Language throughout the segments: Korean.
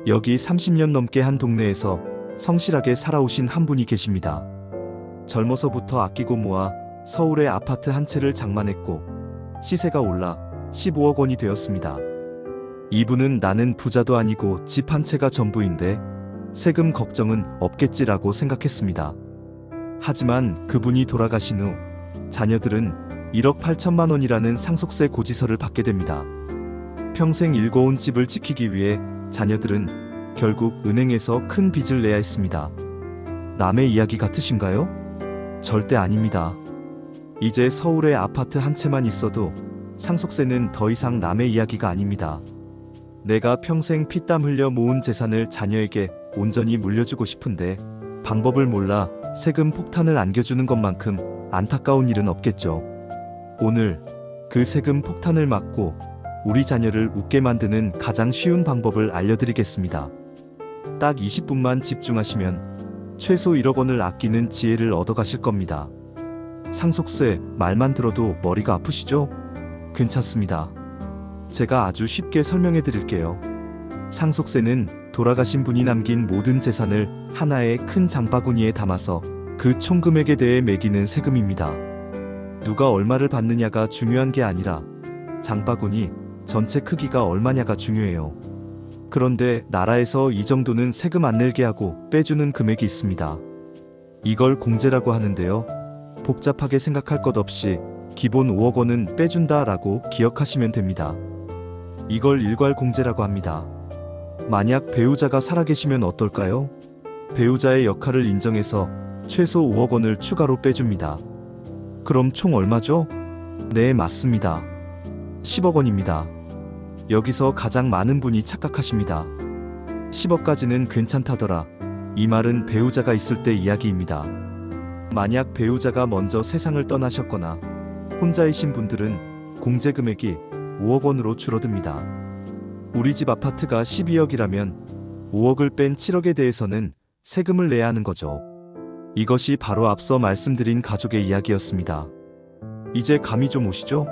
여기 30년 넘게 한 동네에서 성실하게 살아오신 한 분이 계십니다. 젊어서부터 아끼고 모아 서울의 아파트 한 채를 장만했고 시세가 올라 15억 원이 되었습니다. 이분은 나는 부자도 아니고 집 한 채가 전부인데 세금 걱정은 없겠지라고 생각했습니다. 하지만 그분이 돌아가신 후 자녀들은 1억 8천만 원이라는 상속세 고지서를 받게 됩니다. 평생 일궈온 집을 지키기 위해 자녀들은 결국 은행에서 큰 빚을 내야 했습니다. 남의 이야기 같으신가요? 절대 아닙니다. 이제 서울에 아파트 한 채만 있어도 상속세는 더 이상 남의 이야기가 아닙니다. 내가 평생 피땀 흘려 모은 재산을 자녀에게 온전히 물려주고 싶은데 방법을 몰라 세금 폭탄을 안겨주는 것만큼 안타까운 일은 없겠죠. 오늘 그 세금 폭탄을 막고 우리 자녀를 웃게 만드는 가장 쉬운 방법을 알려드리겠습니다. 딱 20분만 집중하시면 최소 1억 원을 아끼는 지혜를 얻어가실 겁니다. 상속세 말만 들어도 머리가 아프시죠? 괜찮습니다. 제가 아주 쉽게 설명해 드릴게요. 상속세는 돌아가신 분이 남긴 모든 재산을 하나의 큰 장바구니에 담아서 그 총 금액에 대해 매기는 세금입니다. 누가 얼마를 받느냐가 중요한 게 아니라 장바구니 전체 크기가 얼마냐가 중요해요. 그런데 나라에서 이 정도는 세금 안 내게 하고 빼주는 금액이 있습니다. 이걸 공제라고 하는데요. 복잡하게 생각할 것 없이 기본 5억 원은 빼준다라고 기억하시면 됩니다. 이걸 일괄공제라고 합니다. 만약 배우자가 살아계시면 어떨까요? 배우자의 역할을 인정해서 최소 5억 원을 추가로 빼줍니다. 그럼 총 얼마죠? 네, 맞습니다. 10억 원입니다. 여기서 가장 많은 분이 착각하십니다. 10억까지는 괜찮다더라. 이 말은 배우자가 있을 때 이야기입니다. 만약 배우자가 먼저 세상을 떠나셨거나 혼자이신 분들은 공제 금액이 5억 원으로 줄어듭니다. 우리 집 아파트가 12억이라면 5억을 뺀 7억에 대해서는 세금을 내야 하는 거죠. 이것이 바로 앞서 말씀드린 가족의 이야기였습니다. 이제 감이 좀 오시죠?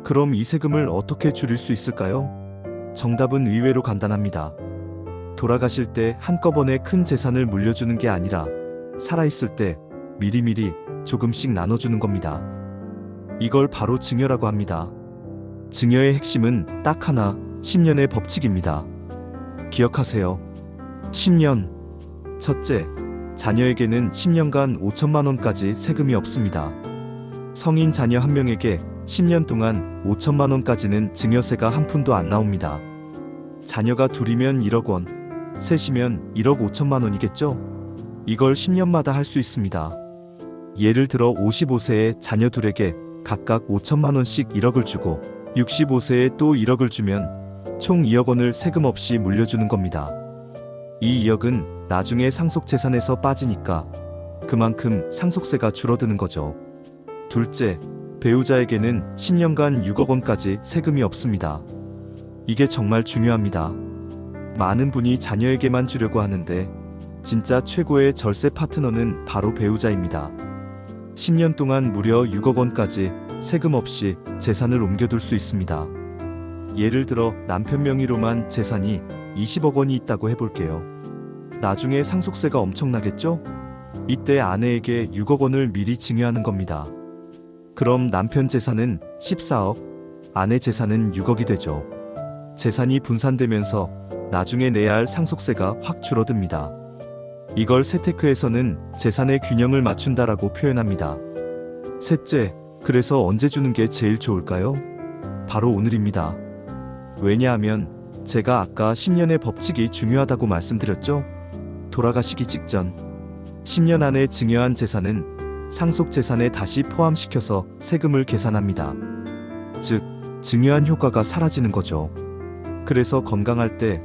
그럼 이 세금을 어떻게 줄일 수 있을까요? 정답은 의외로 간단합니다. 돌아가실 때 한꺼번에 큰 재산을 물려주는 게 아니라 살아있을 때 미리미리 조금씩 나눠주는 겁니다. 이걸 바로 증여라고 합니다. 증여의 핵심은 딱 하나, 10년의 법칙입니다. 기억하세요. 10년. 첫째, 자녀에게는 10년간 5천만 원까지 세금이 없습니다. 성인 자녀 한 명에게 10년 동안 5천만 원까지는 증여세가 한 푼도 안 나옵니다. 자녀가 둘이면 1억 원, 셋이면 1억 5천만 원이겠죠? 이걸 10년마다 할 수 있습니다. 예를 들어 55세에 자녀 둘에게 각각 5천만 원씩 1억을 주고 65세에 또 1억을 주면 총 2억 원을 세금 없이 물려주는 겁니다. 이 2억은 나중에 상속재산에서 빠지니까 그만큼 상속세가 줄어드는 거죠. 둘째, 배우자에게는 10년간 6억 원까지 세금이 없습니다. 이게 정말 중요합니다. 많은 분이 자녀에게만 주려고 하는데 진짜 최고의 절세 파트너는 바로 배우자입니다. 10년 동안 무려 6억 원까지 세금 없이 재산을 옮겨둘 수 있습니다. 예를 들어 남편 명의로만 재산이 20억 원이 있다고 해볼게요. 나중에 상속세가 엄청나겠죠? 이때 아내에게 6억 원을 미리 증여하는 겁니다. 그럼 남편 재산은 14억, 아내 재산은 6억이 되죠. 재산이 분산되면서 나중에 내야 할 상속세가 확 줄어듭니다. 이걸 세테크에서는 재산의 균형을 맞춘다라고 표현합니다. 셋째, 그래서 언제 주는 게 제일 좋을까요? 바로 오늘입니다. 왜냐하면 제가 아까 10년의 법칙이 중요하다고 말씀드렸죠? 돌아가시기 직전 10년 안에 증여한 재산은 상속재산에 다시 포함시켜서 세금을 계산합니다. 즉, 증여한 효과가 사라지는 거죠. 그래서 건강할 때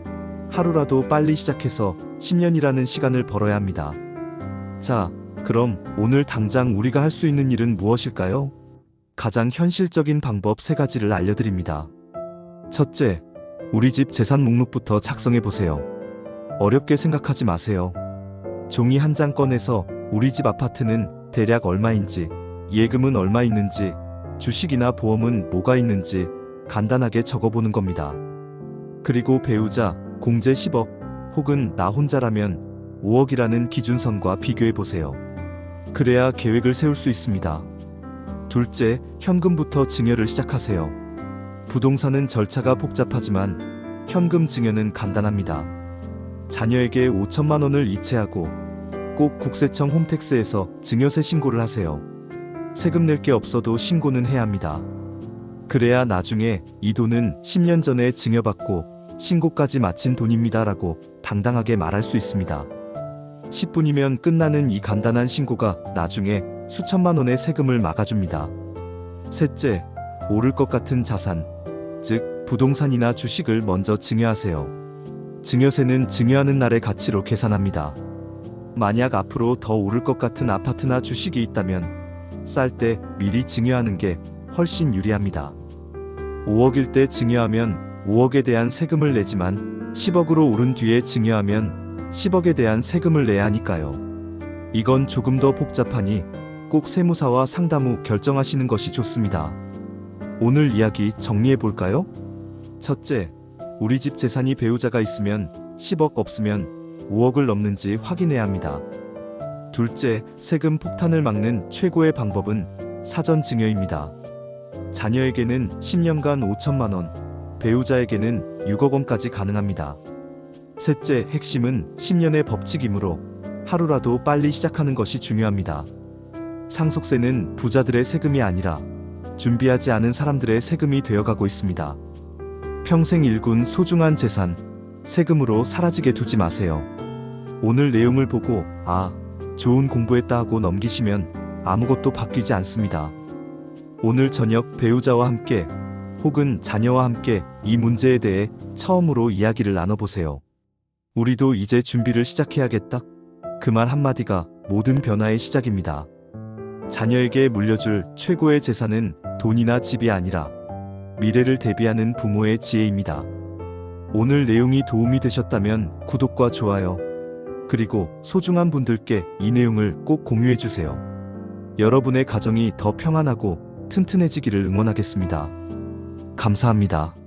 하루라도 빨리 시작해서 10년이라는 시간을 벌어야 합니다. 자, 그럼 오늘 당장 우리가 할 수 있는 일은 무엇일까요? 가장 현실적인 방법 3가지를 알려드립니다. 첫째, 우리 집 재산 목록부터 작성해 보세요. 어렵게 생각하지 마세요. 종이 한 장 꺼내서 우리 집 아파트는 대략 얼마인지, 예금은 얼마 있는지, 주식이나 보험은 뭐가 있는지 간단하게 적어보는 겁니다. 그리고 배우자, 공제 10억, 혹은 나 혼자라면 5억이라는 기준선과 비교해 보세요. 그래야 계획을 세울 수 있습니다. 둘째, 현금부터 증여를 시작하세요. 부동산은 절차가 복잡하지만 현금 증여는 간단합니다. 자녀에게 5천만 원을 이체하고 꼭 국세청 홈택스에서 증여세 신고를 하세요. 세금 낼 게 없어도 신고는 해야 합니다. 그래야 나중에 이 돈은 10년 전에 증여받고 신고까지 마친 돈입니다라고 당당하게 말할 수 있습니다. 10분이면 끝나는 이 간단한 신고가 나중에 수천만 원의 세금을 막아줍니다. 셋째, 오를 것 같은 자산, 즉 부동산이나 주식을 먼저 증여하세요. 증여세는 증여하는 날의 가치로 계산합니다. 만약 앞으로 더 오를 것 같은 아파트나 주식이 있다면 쌀 때 미리 증여하는 게 훨씬 유리합니다. 5억일 때 증여하면 5억에 대한 세금을 내지만 10억으로 오른 뒤에 증여하면 10억에 대한 세금을 내야 하니까요. 이건 조금 더 복잡하니 꼭 세무사와 상담 후 결정하시는 것이 좋습니다. 오늘 이야기 정리해 볼까요? 첫째, 우리 집 재산이 배우자가 있으면 10억, 없으면 5억을 넘는지 확인해야 합니다. 둘째, 세금 폭탄을 막는 최고의 방법은 사전 증여입니다. 자녀에게는 10년간 5천만 원, 배우자에게는 6억 원까지 가능합니다. 셋째, 핵심은 10년의 법칙이므로 하루라도 빨리 시작하는 것이 중요합니다. 상속세는 부자들의 세금이 아니라 준비하지 않은 사람들의 세금이 되어가고 있습니다. 평생 일군 소중한 재산, 세금으로 사라지게 두지 마세요. 오늘 내용을 보고 좋은 공부했다 하고 넘기시면 아무것도 바뀌지 않습니다. 오늘 저녁 배우자와 함께 혹은 자녀와 함께 이 문제에 대해 처음으로 이야기를 나눠보세요. 우리도 이제 준비를 시작해야겠다. 그 말 한마디가 모든 변화의 시작입니다. 자녀에게 물려줄 최고의 재산은 돈이나 집이 아니라 미래를 대비하는 부모의 지혜입니다. 오늘 내용이 도움이 되셨다면 구독과 좋아요, 그리고 소중한 분들께 이 내용을 꼭 공유해주세요. 여러분의 가정이 더 평안하고 튼튼해지기를 응원하겠습니다. 감사합니다.